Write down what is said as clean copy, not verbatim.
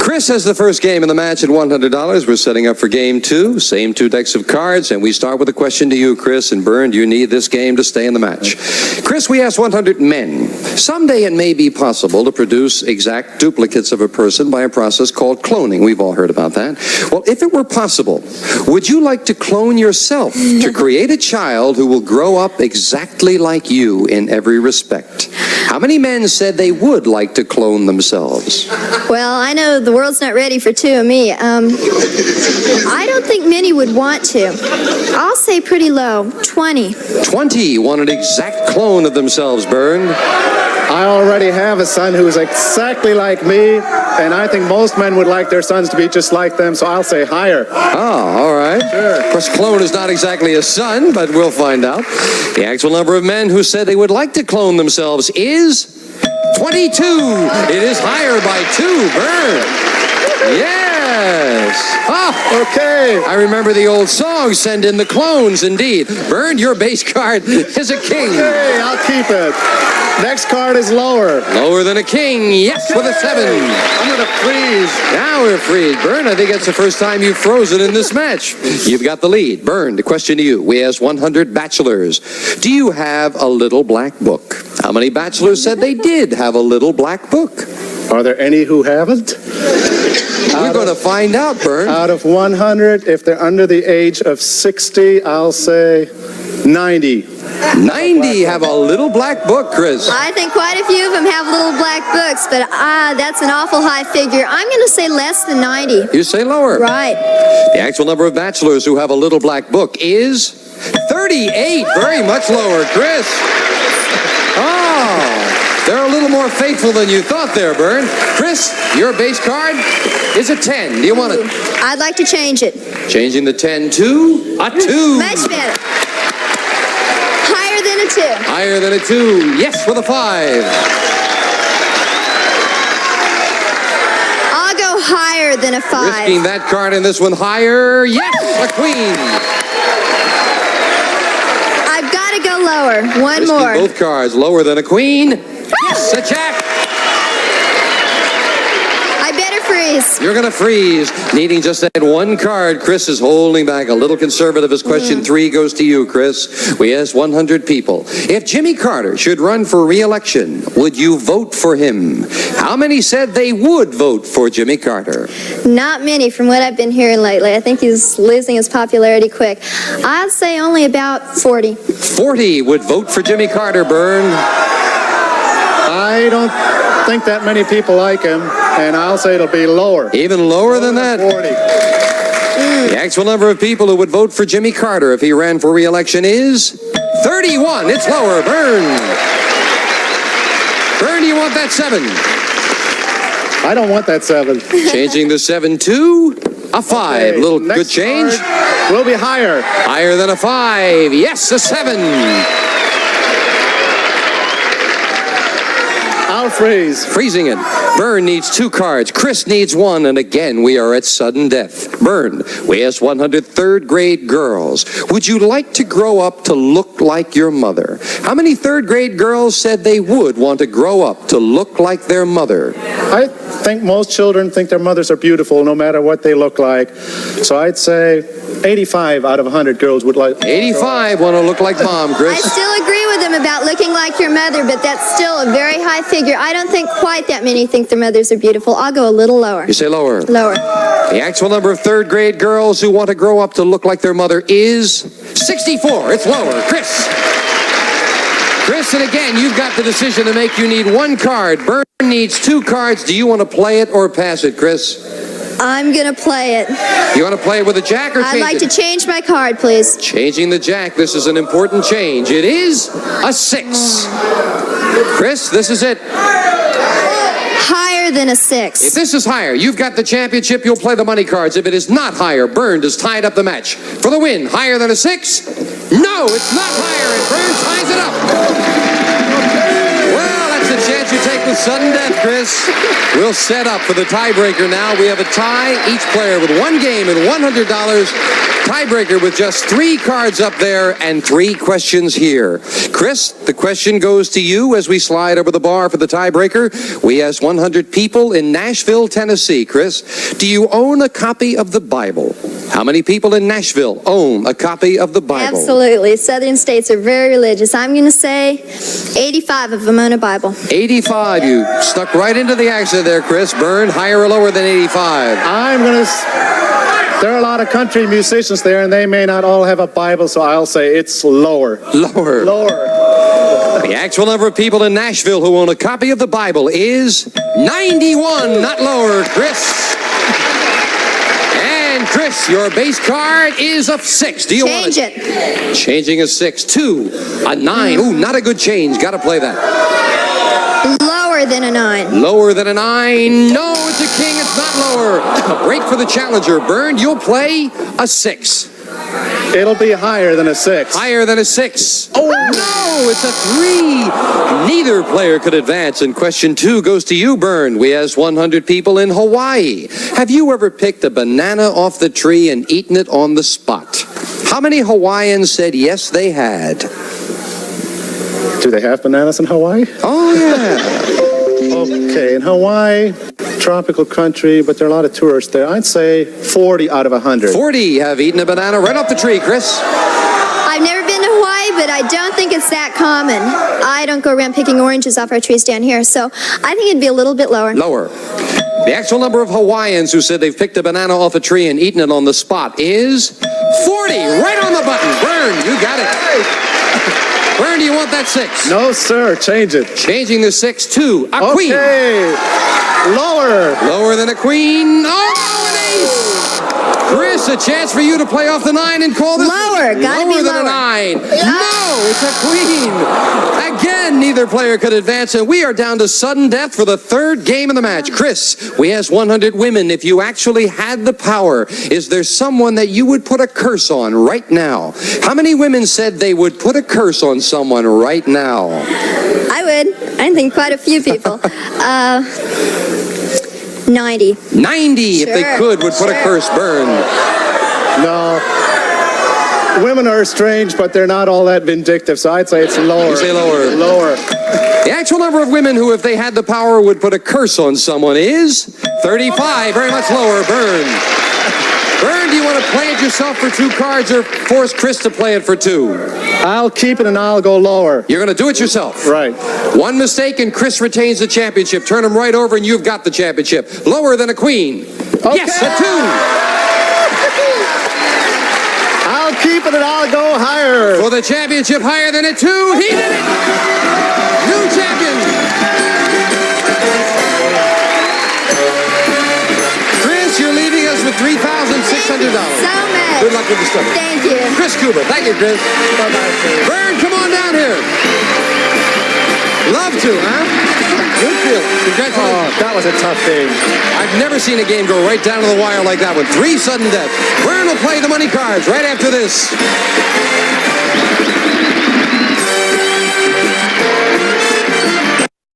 Kris has the first game in the match at $100. We're setting up for game two. Same two decks of cards, and we start with a question to you, Kris. And Bernd, you need this game to stay in the match. Kris, we asked 100 men. Someday it may be possible to produce exact duplicates of a person by a process called cloning. We've all heard about that. Well, if it were possible, would you like to clone yourself to create a child who will grow up exactly like you in every respect? How many men said they would like to clone themselves? Well, I know the world's not ready for two of me. I don't think many would want to. I'll say pretty low, 20. 20 want an exact clone of themselves, Bernd. I already have a son who is exactly like me, and I think most men would like their sons to be just like them, so I'll say higher. Oh, all right. Sure. Of course, clone is not exactly a son, but we'll find out. The actual number of men who said they would like to clone themselves is 22. It is higher by 2, Bernd. Yes. Oh, Okay. I remember the old song, Send in the Clones, indeed. Bernd, your base card is a king. Okay, I'll keep it. Next card is lower. Lower than a king, yes, with a 7. I'm going to freeze. Now we're freed. Bernd, I think that's the first time you've frozen in this match. You've got the lead. Bernd, a question to you. We asked 100 bachelors. Do you have a little black book? How many bachelors said they did have a little black book? Are there any who haven't? We're going to find out, Bernd. Out of 100, if they're under the age of 60, I'll say 90. 90 have a little black book, Kris. I think quite a few of them have little black books, but that's an awful high figure. I'm going to say less than 90. You say lower. Right. The actual number of bachelors who have a little black book is 38. Very much lower, Kris. Oh, they're a little more faithful than you thought there, Bernd. Kris, your base card is a 10. Do you want it? I'd like to change it. Changing the 10 to a 2. Much better. Higher than a 2. Higher than a 2. Yes, with a 5. I'll go higher than a 5. Risking that card in this one higher. Yes, a queen. I've got to go lower. One Risking more. both cards lower than a queen. Yes, a jack. I better freeze. You're going to freeze, needing just that one card. Kris is holding back, a little conservative as question 3 goes to you, Kris. We asked 100 people. If Jimmy Carter should run for re-election, would you vote for him? How many said they would vote for Jimmy Carter? Not many from what I've been hearing lately. I think he's losing his popularity quick. I'd say only about 40. 40 would vote for Jimmy Carter, Bernd. I don't think that many people like him, and I'll say it'll be lower. Even lower than that? 40. The actual number of people who would vote for Jimmy Carter if he ran for re-election is 31. It's lower. Bernd. Bernd, you want that 7? I don't want that 7. Changing the 7 to a 5. Okay, Little next good change. card will be higher. Higher than a 5. Yes, a 7. I'll freeze. Freezing it. Bernd needs 2 cards. Kris needs 1, and again we are at sudden death. Bernd, we asked 100 third-grade girls. Would you like to grow up to look like your mother? How many third-grade girls said they would want to grow up to look like their mother? I think most children think their mothers are beautiful no matter what they look like. So I'd say 85 out of 100 girls would like. 85 want to look like mom, I Kris. still agree with him about looking like your mother, but that's still a very high figure. I don't think quite that many think their mothers are beautiful. I'll go a little lower. You say lower. Lower. The actual number of third-grade girls who want to grow up to look like their mother is 64. It's lower. Kris. Kris, and again, you've got the decision to make. You need 1 card. Bernd needs 2 cards. Do you want to play it or pass it, Kris? I'm going to play it. You want to play it with a jack or change I'd like it? to change my card, please. Changing the jack. This is an important change. It is a 6. Kris, this is it. Higher than a If 6. this is higher, you've got the championship. You'll play the money cards. If it is not higher, Bernd has tied up the match. For the win, higher than a 6? No, it's not higher, and Bernd ties it up. Well, that's Here's the chance you take with sudden death, Kris. We'll set up for the tiebreaker now. We have a tie, each player with one game and $100. Tiebreaker with just 3 cards up there and 3 questions here. Kris, the question goes to you as we slide over the bar for the tiebreaker. We asked 100 people in Nashville, Tennessee. Kris, do you own a copy of the Bible? How many people in Nashville own a copy of the Bible? Absolutely. Southern states are very religious. I'm going to say 85 of them own a Bible. 85. You stuck right into the action there, Kris. Bernd, higher or lower than 85? I'm going to... There are a lot of country musicians there, and they may not all have a Bible, so I'll say it's lower. Lower. Lower. The actual number of people in Nashville who own a copy of the Bible is 91, not lower, Kris. And Kris, your base card is a 6. Do you want Change it. Changing a 6 to a 9. Ooh, not a good change. Got to play that. Lower than a 9. Lower than a 9. No, it's a king. It's not lower. A break for the challenger. Bernd, you'll play a 6. It'll be higher than a 6. Higher than a 6. Oh, no, it's a 3. Neither player could advance. And question 2 goes to you, Bernd. We asked 100 people in Hawaii. Have you ever picked a banana off the tree and eaten it on the spot? How many Hawaiians said yes, they had? Do they have bananas in Hawaii? Oh, yeah. Okay, in Hawaii, tropical country, but there are a lot of tourists there. I'd say 40 out of 100. 40 have eaten a banana right off the tree, Kris. I've never been to Hawaii, but I don't think it's that common. I don't go around picking oranges off our trees down here, so I think it'd be a little bit lower. Lower. The actual number of Hawaiians who said they've picked a banana off a tree and eaten it on the spot is 40. Right on the button. Bernd, you got it. Bernd, do you want that 6? No, sir. Change it. Changing the 6 to a queen. Okay. Lower. Lower than a queen. Oh, an ace. Kris, a chance for you to play off the 9 and call this Lower. Gotta be lower than a lower. 9. No, it's a queen. Again, neither player could advance, and we are down to sudden death for the 3rd game of the match. Kris, we asked 100 women, if you actually had the power, is there someone that you would put a curse on right now? How many women said they would put a curse on someone right now? I would. I think quite a few people. 90. 90, if they could, would put a curse. Bernd. No. Women are strange, but they're not all that vindictive, so I'd say it's lower. You say lower. Lower. The actual number of women who, if they had the power, would put a curse on someone is 35. Very much lower. Bernd. Bernd, do you want to play it yourself for 2 cards or force Kris to play it for 2? I'll keep it and I'll go lower. You're going to do it yourself. Right. One mistake and Kris retains the championship. Turn him right over and you've got the championship. Lower than a queen. Okay. Yes, a 2. I'll keep it and I'll go higher. For the championship higher than a 2. He did it. New champion. Kris, you're leaving us with $3,600. So much. Good luck with the stuff. Thank you. Kris Cuba. Thank you, Kris. Bye-bye. Bernd, come on down here. Love to, huh? Good feeling. Congratulations. Oh, that was a tough game. I've never seen a game go right down to the wire like that one. 3 sudden deaths. Bernd will play the money cards right after this.